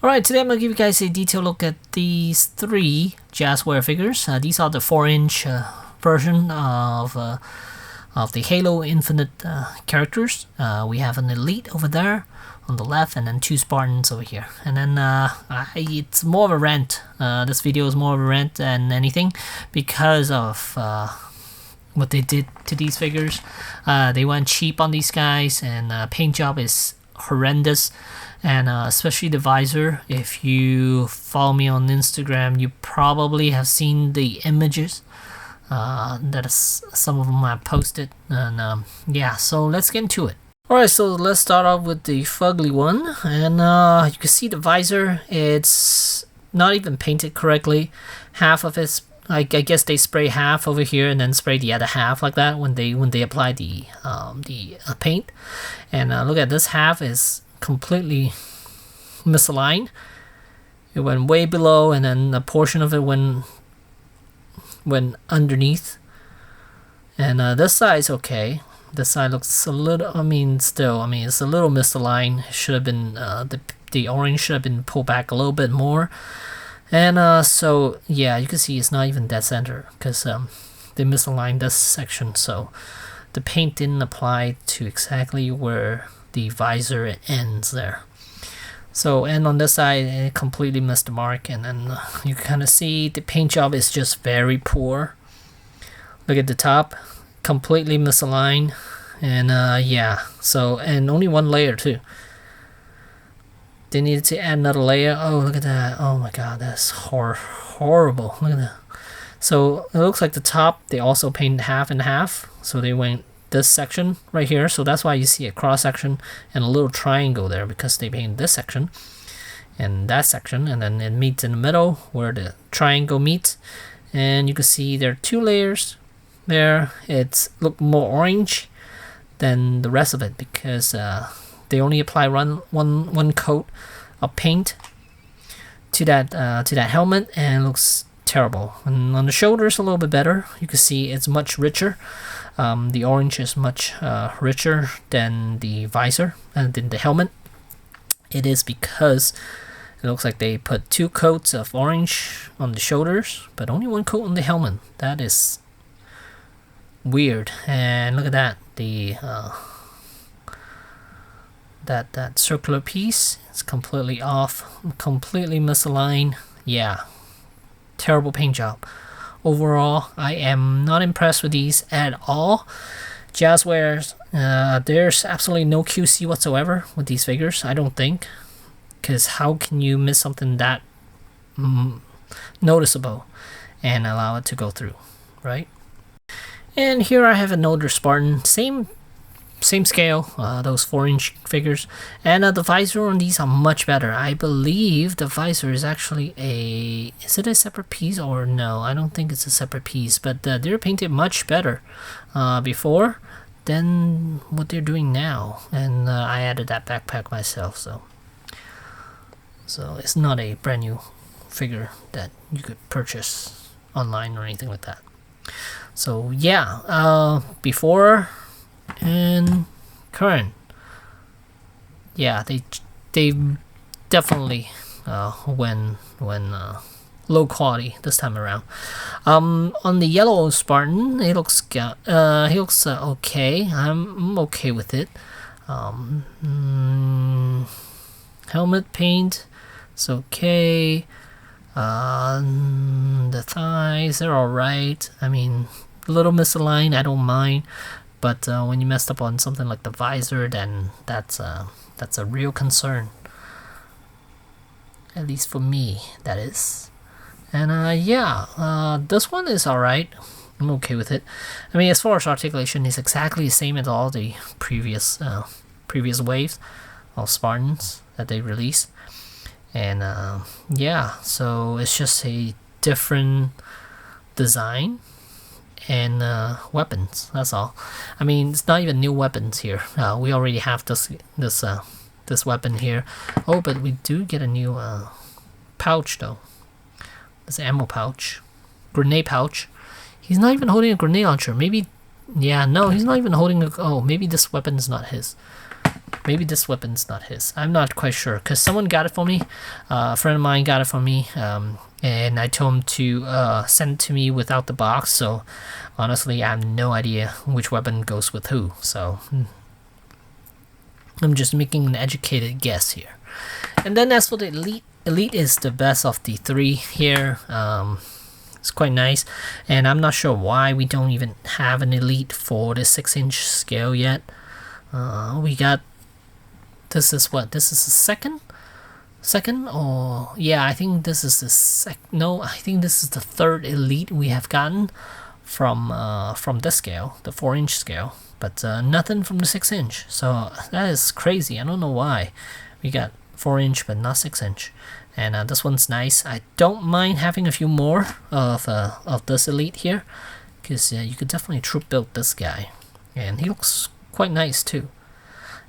Alright, today I'm going to give you guys a detailed look at these three Jazwares figures. These are the 4-inch version of the Halo Infinite characters. We have an Elite over there on the left, and then two Spartans over here. And then it's more of a rant. This video is more of a rant than anything because of what they did to these figures. They went cheap on these guys, and paint job is horrendous. And especially the visor. If you follow me on Instagram, you probably have seen the images that some of them I posted. And yeah, so let's get into it. Alright, so let's start off with the fugly one. And you can see the visor, it's not even painted correctly. Half of it's, I guess they spray half over here and then spray the other half like that when they apply the paint. And look at this half is completely misaligned. It went way below, and then a portion of it went underneath. And this side is okay. This side looks a little, it's a little misaligned. It should have been the orange should have been pulled back a little bit more. And so yeah, you can see it's not even dead center because they misaligned this section, so the paint didn't apply to exactly where the visor ends there. So, and on this side it completely missed the mark, and then you can kind of see the paint job is just very poor. Look at the top, completely misaligned. And yeah, so, and only one layer too. They needed to add another layer. Oh, look at that. Oh my god, that's horrible. Look at that. So it looks like the top they also painted half and half, so they went this section right here, so that's why you see a cross section and a little triangle there, because they painted this section and that section, and then it meets in the middle where the triangle meets, and you can see there are two layers there. It's look more orange than the rest of it because they only apply one coat of paint to that helmet, and it looks terrible. And on the shoulders a little bit better. You can see it's much richer. The orange is much richer than the visor and than the helmet. It is because it looks like they put two coats of orange on the shoulders, but only one coat on the helmet. That is weird. And look at that. The that circular piece is completely off, completely misaligned. Yeah, terrible paint job. Overall, I am not impressed with these at all. Jazwares, there's absolutely no QC whatsoever with these figures, I don't think. Because how can you miss something that noticeable and allow it to go through, right? And here I have an older Spartan, same scale, those 4-inch figures, and the visor on these are much better. I believe the visor is actually is it a separate piece or no? I don't think it's a separate piece, but they're painted much better before than what they're doing now. And I added that backpack myself, so it's not a brand new figure that you could purchase online or anything like that. So yeah, before and current, yeah, they definitely went low quality this time around. On the yellow Spartan, he looks okay. I'm okay with it. Helmet paint, it's okay. The thighs, they're alright. I mean, a little misaligned, I don't mind. But when you messed up on something like the visor, then that's a real concern. At least for me, that is. And yeah, this one is alright. I'm okay with it. I mean, as far as articulation, it's exactly the same as all the previous waves of Spartans that they released. And yeah, so it's just a different design and weapons, that's all. I mean, it's not even new weapons here. We already have this weapon here. Oh, but we do get a new pouch though. This ammo pouch, grenade pouch. He's not even holding a grenade launcher. Maybe, yeah, no, he's not even holding a. Oh, maybe this weapon is not his. maybe this weapon's not his. I'm not quite sure because someone got it for me. A friend of mine got it for me, and I told him to send it to me without the box. So honestly, I have no idea which weapon goes with who. So I'm just making an educated guess here. And then as for the elite, elite is the best of the three here. It's quite nice, and I'm not sure why we don't even have an elite for the 6-inch scale yet. We got, this is what, this is the second, or yeah, I think this is the no, I think this is the third elite we have gotten from this scale, the 4-inch scale, but nothing from the 6-inch. So that is crazy. I don't know why we got 4-inch but not 6-inch. And this one's nice. I don't mind having a few more of this elite here, because you could definitely troop build this guy, and he looks quite nice too.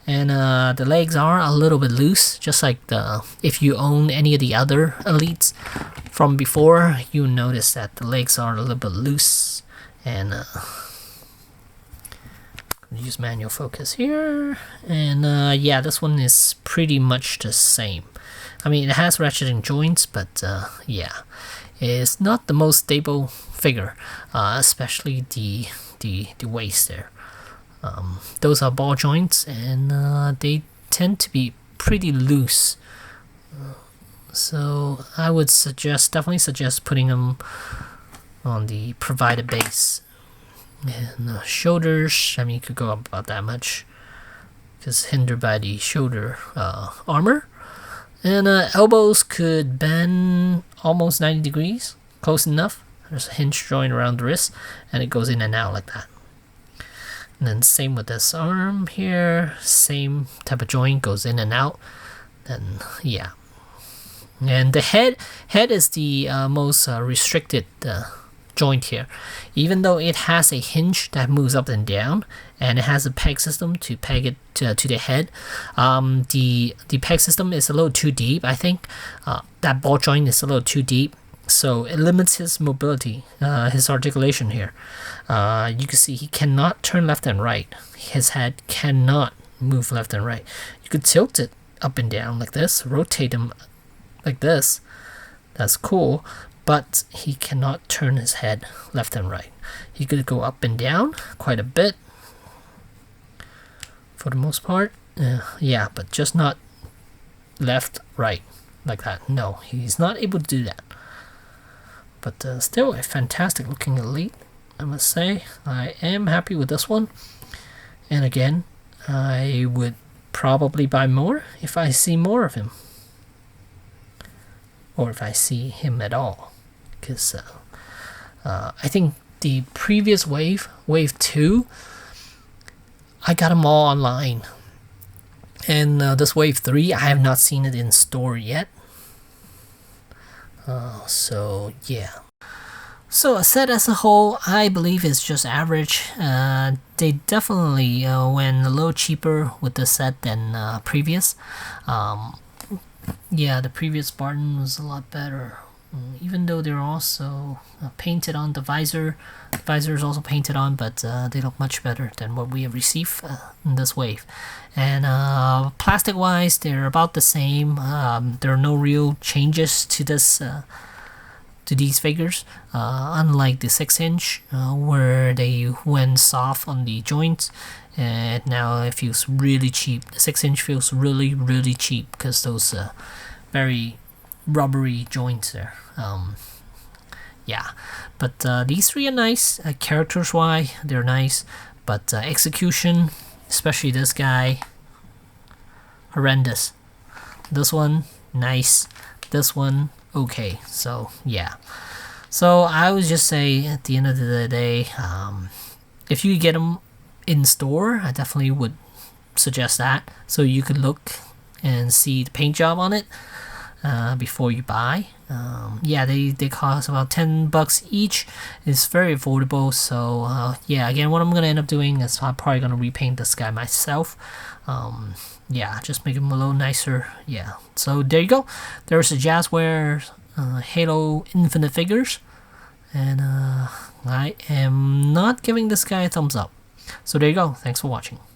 And the legs are a little bit loose, just like if you own any of the other elites from before, you notice that the legs are a little bit loose. And use manual focus here, and yeah, this one is pretty much the same. I mean, it has ratcheting joints, but yeah, it's not the most stable figure, especially the waist there. Those are ball joints, and they tend to be pretty loose. So I would definitely suggest putting them on the provided base. And shoulders, I mean, you could go up about that much, because hindered by the shoulder armor. And elbows could bend almost 90 degrees, close enough. There's a hinge joint around the wrist, and it goes in and out like that. And then same with this arm here, same type of joint, goes in and out. Then yeah. And the head is the most restricted joint here, even though it has a hinge that moves up and down, and it has a peg system to peg it to the head. The peg system is a little too deep. I think that ball joint is a little too deep, so it limits his mobility, his articulation here. You can see he cannot turn left and right. His head cannot move left and right. You could tilt it up and down like this, rotate him like this. That's cool. But he cannot turn his head left and right. He could go up and down quite a bit for the most part. Yeah, but just not left, right, like that. No, he's not able to do that. But still a fantastic looking elite, I must say. I am happy with this one. And again, I would probably buy more if I see more of him. Or if I see him at all. Because I think the previous wave 2, I got them all online, and this wave 3, I have not seen it in store yet. So yeah. So a set as a whole, I believe is just average. They definitely went a little cheaper with the set than previous. Yeah, the previous Spartan was a lot better. Even though they're also painted on, the visor is also painted on, but they look much better than what we have received in this wave. And plastic wise, they're about the same. There are no real changes to this to these figures, unlike the 6-inch where they went soft on the joints, and now it feels really cheap. The 6-inch feels really cheap because those very rubbery joints there. Yeah, but these three are nice. Characters wise, they're nice, but execution, especially this guy, horrendous. This one, nice. This one, okay. So yeah. So I would just say at the end of the day, if you get them in store, I definitely would suggest that, so you could look and see the paint job on it before you buy. Yeah, they cost about $10 each. It's very affordable. So yeah, again, what I'm gonna end up doing is I'm probably gonna repaint this guy myself. Yeah, just make him a little nicer. Yeah, so there you go. There's the Jazwares Halo Infinite figures, and I am not giving this guy a thumbs up. So there you go. Thanks for watching.